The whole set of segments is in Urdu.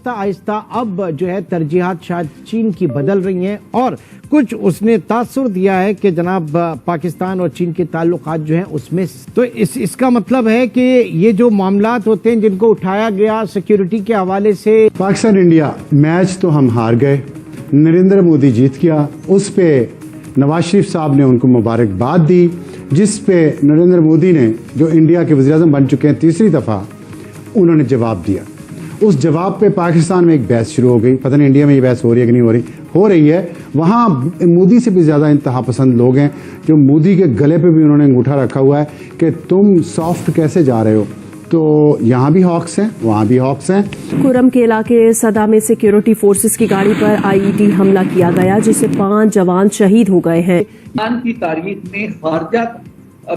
آہستہ آہستہ اب جو ہے ترجیحات شاید چین کی بدل رہی ہیں اور کچھ اس نے تاثر دیا ہے کہ جناب پاکستان اور چین کے تعلقات جو ہیں اس میں تو اس کا مطلب ہے کہ یہ جو معاملات ہوتے ہیں جن کو اٹھایا گیا سیکیورٹی کے حوالے سے پاکستان انڈیا میچ تو ہم ہار گئے، نریندر مودی جیت گیا، اس پہ نواز شریف صاحب نے ان کو مبارکباد دی، جس پہ نریندر مودی نے جو انڈیا کے وزیر اعظم بن چکے ہیں تیسری دفعہ، انہوں نے جواب دیا۔ اس جواب پہ پاکستان میں ایک بحث شروع ہو گئی، پتہ نہیں انڈیا میں یہ بحث ہو رہی ہے کہ نہیں ہو رہی ہے۔ وہاں مودی سے بھی زیادہ انتہا پسند لوگ ہیں جو مودی کے گلے پہ بھی انہوں نے انگوٹھا رکھا ہوا ہے کہ تم سافٹ کیسے جا رہے ہو۔ تو یہاں بھی ہاکس ہیں، وہاں بھی ہاکس ہیں۔ کورم کے علاقے صدا میں سیکیورٹی فورسز کی گاڑی پر IED حملہ کیا گیا جس سے 5 جوان شہید ہو گئے ہیں۔ پاکستان کی تاریخ میں خارجہ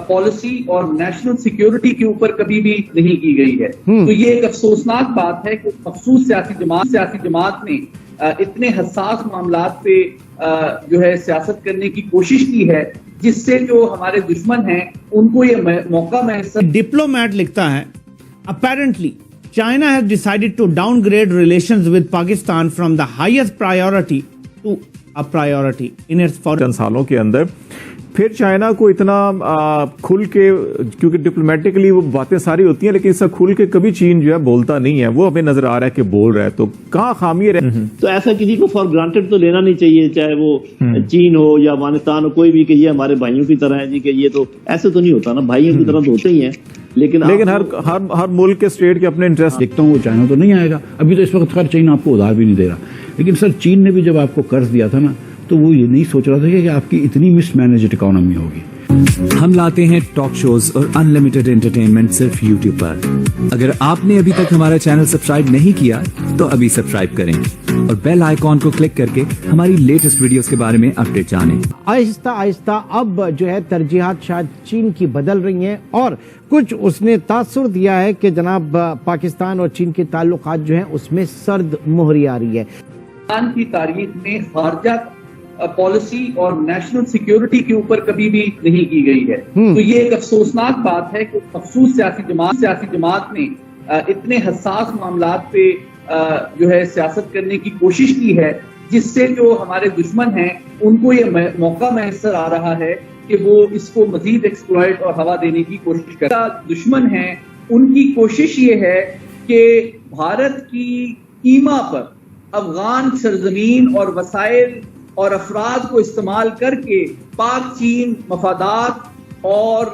پالیسی اور نیشنل سیکیورٹی کے اوپر کبھی بھی نہیں کی گئی ہے، تو یہ ایک افسوسناک بات ہے کہ مخصوص سیاسی جماعت نے اتنے حساس معاملات پہ جو ہے سیاست کرنے کی کوشش کی ہے جس سے جو ہمارے دشمن ہیں ان کو یہ موقع میسر۔ ڈپلومیٹ لکھتا ہے apparently China has decided to downgrade relations with Pakistan from the highest priority to a priority in its foreign۔ چند سالوں کے اندر پھر چائنا کو اتنا کھل کے، کیونکہ ڈپلومیٹکلی وہ باتیں ساری ہوتی ہیں لیکن اس سے کھل کے کبھی چین جو ہے بولتا نہیں ہے، وہ ہمیں نظر آ رہا ہے کہ بول رہا ہے، تو کہاں خامی ہے؟ تو ایسا کسی کو فار گرانٹیڈ تو لینا نہیں چاہیے، چاہے وہ چین ہو یا افغانستان ہو، کوئی بھی کہ یہ ہمارے بھائیوں کی طرح ہے جی، کہ یہ تو ایسے تو نہیں ہوتا نا، بھائیوں کی طرح تو ہوتے ہی ہیں، لیکن ہر ملک کے اسٹیٹ کے اپنے انٹرسٹ۔ دیکھتا ہوں وہ چائنا تو نہیں آئے گا ابھی، تو اس وقت خیر چین آپ کو ادھار بھی نہیں دے رہا، لیکن سر چین نے بھی جب آپ کو قرض دیا تھا نا تو وہ یہ نہیں سوچ رہا تھا کہ آپ کی اتنی مس مینجڈ اکانومی ہوگی۔ ہم لاتے ہیں ٹاک شوز اور انلمیٹڈ انٹرٹینمنٹ صرف یوٹیوب پر۔ اگر آپ نے ابھی تک ہمارا چینل سبسکرائب نہیں کیا تو ابھی سبسکرائب کریں اور بیل آئیکن کو کلک کر کے ہماری لیٹسٹ ویڈیوز کے بارے میں اپڈیٹ جانیں۔ آہستہ آہستہ اب جو ہے ترجیحات شاید چین کی بدل رہی ہیں اور کچھ اس نے تاثر دیا ہے کہ جناب پاکستان اور چین کے تعلقات جو ہیں اس میں سرد مہری آ رہی ہے۔ پاکستان کی تاریخ میں خارجہ پالیسی اور نیشنل سیکیورٹی کے اوپر کبھی بھی نہیں کی گئی ہے، تو یہ ایک افسوسناک بات ہے کہ مخصوص سیاسی جماعت نے اتنے حساس معاملات پہ جو ہے سیاست کرنے کی کوشش کی ہے جس سے جو ہمارے دشمن ہیں ان کو یہ موقع میسر آ رہا ہے کہ وہ اس کو مزید ایکسپلائٹ اور ہوا دینے کی کوشش کرتا۔ دشمن ہیں ان کی کوشش یہ ہے کہ بھارت کی ایما پر افغان سرزمین اور وسائل اور افراد کو استعمال کر کے پاک چین مفادات اور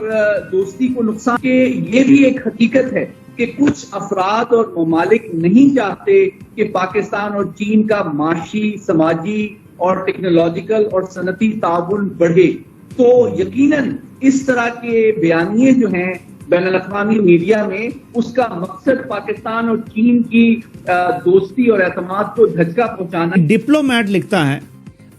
دوستی کو نقصان کے۔ یہ بھی ایک حقیقت ہے کہ کچھ افراد اور ممالک نہیں چاہتے کہ پاکستان اور چین کا معاشی، سماجی اور ٹیکنالوجیکل اور صنعتی تعاون بڑھے، تو یقیناً اس طرح کے بیانیے جو ہیں بین الاقوامی میڈیا میں اس کا مقصد پاکستان اور چین کی دوستی اور اعتماد کو دھچکا پہنچانا۔ ڈپلومیٹ لکھتا ہے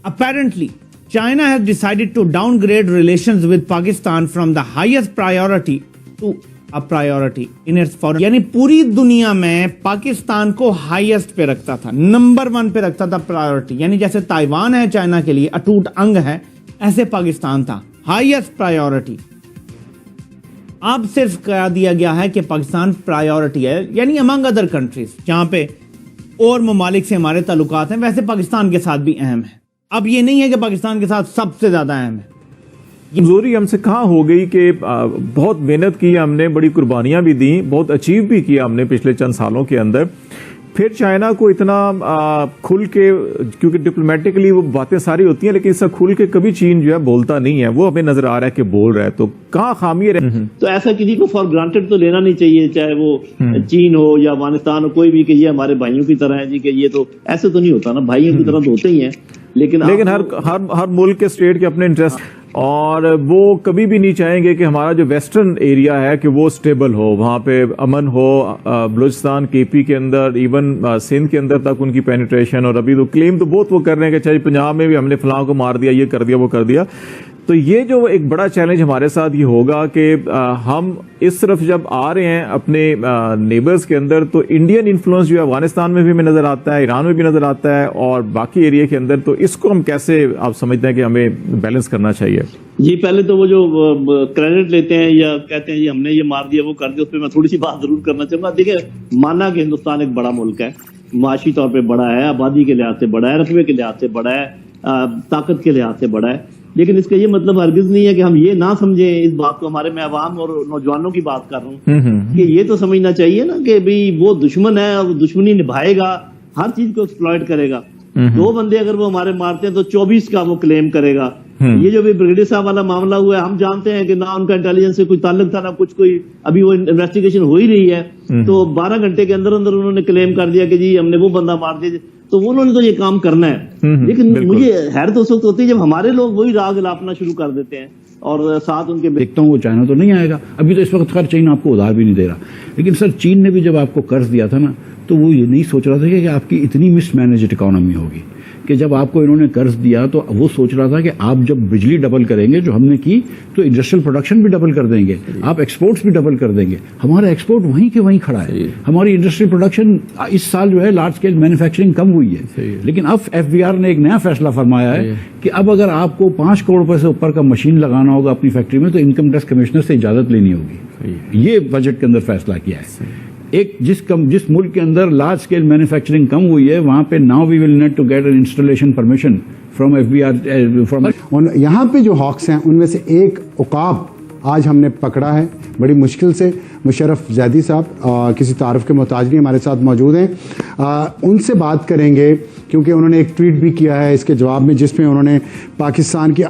apparently China has decided to downgrade relations with Pakistan from the highest priority to a priority in its foreign۔ یعنی پوری دنیا میں پاکستان کو ہائیسٹ پہ رکھتا تھا، نمبر 1 پہ رکھتا تھا پرائیورٹی، یعنی جیسے تائیوان ہے چائنا کے لیے اٹوٹ انگ ہے، ایسے پاکستان تھا ہائیسٹ پرائیورٹی۔ اب صرف کہہ دیا گیا ہے کہ پاکستان پرائیورٹی ہے، یعنی امنگ ادر کنٹریز جہاں پہ اور ممالک سے ہمارے تعلقات ہیں ویسے پاکستان کے ساتھ بھی اہم ہے۔ اب یہ نہیں ہے کہ پاکستان کے ساتھ سب سے زیادہ اہم ہے۔ کمزوری ہم سے کہاں ہو گئی کہ بہت محنت کی ہم نے، بڑی قربانیاں بھی دیں، بہت اچیو بھی کیا ہم نے پچھلے چند سالوں کے اندر، پھر چائنا کو اتنا کھل کے، کیونکہ ڈپلومیٹکلی وہ باتیں ساری ہوتی ہیں لیکن اس سے کھل کے کبھی چین جو ہے بولتا نہیں ہے، وہ ہمیں نظر آ رہا ہے کہ بول رہا ہے، تو کہاں خامی ہے؟ تو ایسا کسی کو فار گرانٹیڈ تو لینا نہیں چاہیے، چاہے وہ چین ہو یا افغانستان ہو، کوئی بھی کہ یہ ہمارے بھائیوں کی طرح ہے جی، کہ یہ تو ایسے تو نہیں ہوتا نا، بھائیوں کی طرح تو ہوتے ہی ہیں، لیکن ہر ملک کے اسٹیٹ کے اپنے انٹرسٹ، اور وہ کبھی بھی نہیں چاہیں گے کہ ہمارا جو ویسٹرن ایریا ہے کہ وہ سٹیبل ہو، وہاں پہ امن ہو، بلوچستان KP کے اندر، ایون سندھ کے اندر تک ان کی پینیٹریشن، اور ابھی تو کلیم تو بہت وہ کر رہے ہیں کہ چاہے پنجاب میں بھی ہم نے فلاں کو مار دیا، یہ کر دیا، وہ کر دیا۔ تو یہ جو ایک بڑا چیلنج ہمارے ساتھ یہ ہوگا کہ ہم اس طرف جب آ رہے ہیں اپنے نیبرز کے اندر، تو انڈین انفلوئنس جو ہے افغانستان میں بھی ہمیں نظر آتا ہے، ایران میں بھی نظر آتا ہے، اور باقی ایریا کے اندر، تو اس کو ہم کیسے آپ سمجھتے ہیں کہ ہمیں بیلنس کرنا چاہیے؟ جی پہلے تو وہ جو کریڈٹ لیتے ہیں یا کہتے ہیں جی ہم نے یہ مار دیا وہ کر دیا، اس پہ میں تھوڑی سی بات ضرور کرنا چاہوں گا۔ دیکھیں، مانا کہ ہندوستان ایک بڑا ملک ہے، معاشی طور پہ بڑا ہے, آبادی کے لحاظ سے بڑا ہے, رقبے کے لحاظ سے بڑا ہے, طاقت کے لحاظ سے بڑا ہے. لیکن اس کا یہ مطلب ہرگز نہیں ہے کہ ہم یہ نہ سمجھیں اس بات کو. ہمارے میں عوام اور نوجوانوں کی بات کر رہا ہوں کہ یہ تو سمجھنا چاہیے نا کہ بھئی وہ دشمن ہے, وہ دشمنی نبھائے گا, ہر چیز کو ایکسپلائٹ کرے گا. 2 بندے اگر وہ ہمارے مارتے ہیں تو 24 کا وہ کلیم کرے گا. یہ جو بھی بریگیڈیئر صاحب والا معاملہ ہوا ہے, ہم جانتے ہیں کہ نہ ان کا انٹیلیجنس سے کوئی تعلق تھا نہ کچھ, کوئی ابھی وہ انویسٹیگیشن ہو ہی رہی ہے. تو 12 گھنٹے کے اندر اندر انہوں نے کلیم کر دیا کہ جی ہم نے وہ بندہ مار دیا, تو انہوں نے تو یہ کام کرنا ہے. لیکن مجھے حیرت اس وقت ہوتی ہے جب ہمارے لوگ وہی راگ لاپنا شروع کر دیتے ہیں اور ساتھ ان کے دیکھتا ہوں وہ چائنا تو نہیں آئے گا. ابھی تو اس وقت خیر چین آپ کو ادھار بھی نہیں دے رہا, لیکن سر چین نے بھی جب آپ کو قرض دیا تھا نا تو وہ یہ نہیں سوچ رہا تھا کہ آپ کی اتنی مس مینجڈ اکانومی ہوگی. کہ جب آپ کو انہوں نے قرض دیا تو وہ سوچ رہا تھا کہ آپ جب بجلی ڈبل کریں گے جو ہم نے کی تو انڈسٹریل پروڈکشن بھی ڈبل کر دیں گے, آپ ایکسپورٹس بھی ڈبل کر دیں گے. ہمارا ایکسپورٹ وہیں کے وہیں کھڑا ہے. ہماری انڈسٹریل پروڈکشن اس سال جو ہے لارج اسکیل مینوفیکچرنگ کم ہوئی ہے, لیکن اب FBR نے ایک نیا فیصلہ فرمایا ہے کہ اب اگر آپ کو 5 کروڑ روپے سے اوپر کا مشین لگانا ہوگا اپنی فیکٹری میں تو انکم ٹیکس کمشنر سے اجازت لینی ہوگی. یہ بجٹ کے اندر فیصلہ کیا ہے. ایک جس ملک کے اندر لارج اسکیل مینوفیکچرنگ کم ہوئی ہے وہاں پہ now we will need to get an installation permission from FBR from. یہاں پہ جو ہاکس ہیں ان میں سے ایک عقاب آج ہم نے پکڑا ہے بڑی مشکل سے. مشرف زیدی صاحب کسی تعارف کے محتاج نہیں ہمارے ساتھ موجود ہیں, ان سے بات کریں گے کیونکہ انہوں نے ایک ٹویٹ بھی کیا ہے اس کے جواب میں جس میں انہوں نے پاکستان کی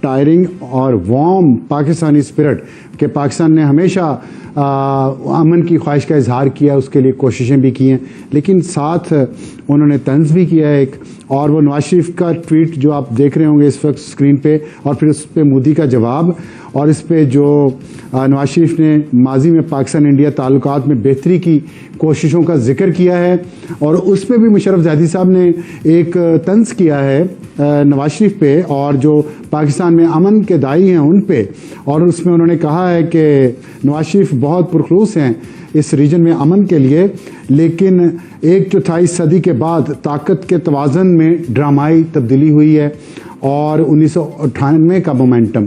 ٹائرنگ اور وارم پاکستانی اسپرٹ کہ پاکستان نے ہمیشہ امن کی خواہش کا اظہار کیا, اس کے لیے کوششیں بھی کی ہیں, لیکن ساتھ انہوں نے طنز بھی کیا ہے ایک. اور وہ نواز شریف کا ٹویٹ جو آپ دیکھ رہے ہوں گے اس وقت اسکرین پہ, اور پھر اس پہ مودی کا جواب, اور اس پہ جو نواز شریف نے ماضی میں پاکستان انڈیا تعلقات میں بہتری کی کوششوں کا ذکر کیا ہے, اور اس پہ بھی مشرف زیدی صاحب نے ایک طنز کیا ہے نواز شریف پہ اور جو پاکستان میں امن کے داعی ہیں ان پہ. اور اس میں انہوں نے کہا ہے کہ نواز شریف بہت پرخلوص ہیں اس ریجن میں امن کے لیے, لیکن 1/4 صدی کے بعد طاقت کے توازن میں ڈرامائی تبدیلی ہوئی ہے, اور 1998 کا مومنٹم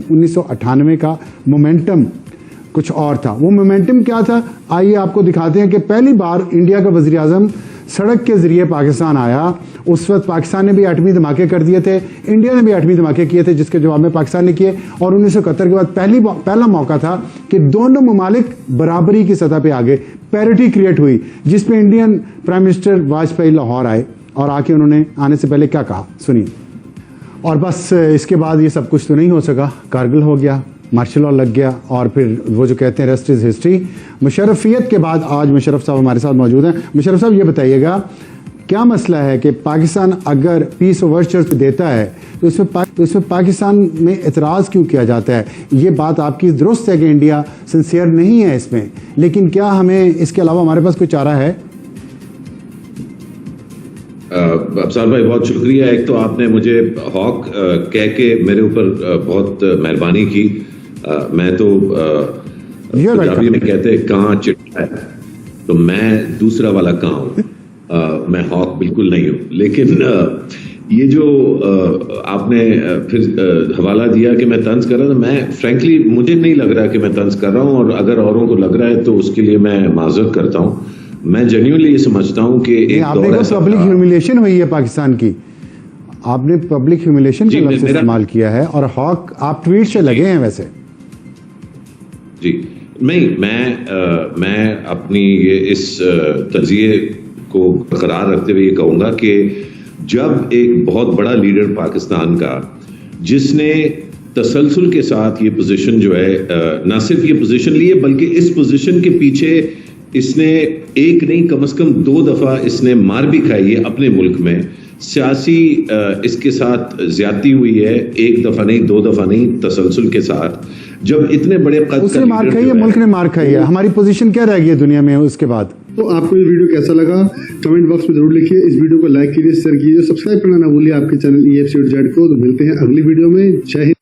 کچھ اور تھا. وہ مومنٹم کیا تھا آئیے آپ کو دکھاتے ہیں کہ پہلی بار انڈیا کا وزیر اعظم سڑک کے ذریعے پاکستان آیا. اس وقت پاکستان نے بھی ایٹمی دھماکے کر دیے تھے, انڈیا نے بھی ایٹمی دھماکے کیے تھے جس کے جواب میں پاکستان نے کیے, اور 1971 کے بعد پہلا موقع تھا کہ دونوں ممالک برابری کی سطح پہ آگے, پیرٹی کریٹ ہوئی, جس پہ Indian prime minister Vajpayee Lahore آئے اور آ کے انہوں نے آنے سے پہلے کیا کہا سنیے. اور بس اس کے بعد یہ سب کچھ تو نہیں ہو سکا, کارگل ہو گیا, مارشل لا لگ گیا, اور پھر وہ جو کہتے ہیں ریسٹ از ہسٹری. مشرفیت کے بعد آج مشرف صاحب ہمارے ساتھ موجود ہیں. مشرف صاحب یہ بتائیے گا کیا مسئلہ ہے کہ پاکستان اگر پیس اوورچرز دیتا ہے تو اس میں پاکستان میں اعتراض کیوں کیا جاتا ہے؟ یہ بات آپ کی درست ہے کہ انڈیا سنسیئر نہیں ہے اس میں, لیکن کیا ہمیں اس کے علاوہ ہمارے پاس کوئی چارہ ہے؟ افسر بھائی بہت شکریہ. ایک تو آپ نے مجھے ہاک کہہ کے میرے اوپر بہت مہربانی کی. میں تو پنجابی میں کہتے ہیں کہاں چٹا ہے, تو میں دوسرا والا کہاں ہوں, میں ہاک بالکل نہیں ہوں. لیکن یہ جو آپ نے پھر حوالہ دیا کہ میں طنز کر رہا تھا, میں فرینکلی مجھے نہیں لگ رہا کہ میں طنز کر رہا ہوں, اور اگر اوروں کو لگ رہا ہے تو اس کے لیے میں معذرت کرتا ہوں. میں جینیولی یہ سمجھتا ہوں کہ ایک آپ نے پبلک ہیوملیشن ہوئی ہے پاکستان کی, آپ نے پبلک ہیوملیشن کا لفظ استعمال کیا ہے, اور ہاک آپ ٹویٹ سے لگے ہیں ویسے. جی نہیں, میں اپنی اس تجزیے کو برقرار رکھتے ہوئے یہ کہوں گا کہ جب ایک بہت بڑا لیڈر پاکستان کا, جس نے تسلسل کے ساتھ یہ پوزیشن جو ہے, نہ صرف یہ پوزیشن لی ہے بلکہ اس پوزیشن کے پیچھے اس نے ایک نہیں کم از کم 2 دفعہ اس نے مار بھی کھائی ہے اپنے ملک میں, سیاسی اس کے ساتھ زیادتی ہوئی ہے, 1 دفعہ نہیں 2 دفعہ نہیں, تسلسل کے ساتھ. جب اتنے بڑے قد اس نے مار کھائی ہے, ملک نے مار کھائی ہے, ہماری پوزیشن کیا رہ گئی ہے دنیا میں اس کے بعد؟ تو آپ کو یہ ویڈیو کیسا لگا کمنٹ باکس میں ضرور لکھیے. اس ویڈیو کو لائک کیجیے, شیئر کیجیے, سبسکرائب کرنا نہ بھولیے آپ کے چینل EFC کو. تو ملتے ہیں اگلی ویڈیو میں. جے ہند.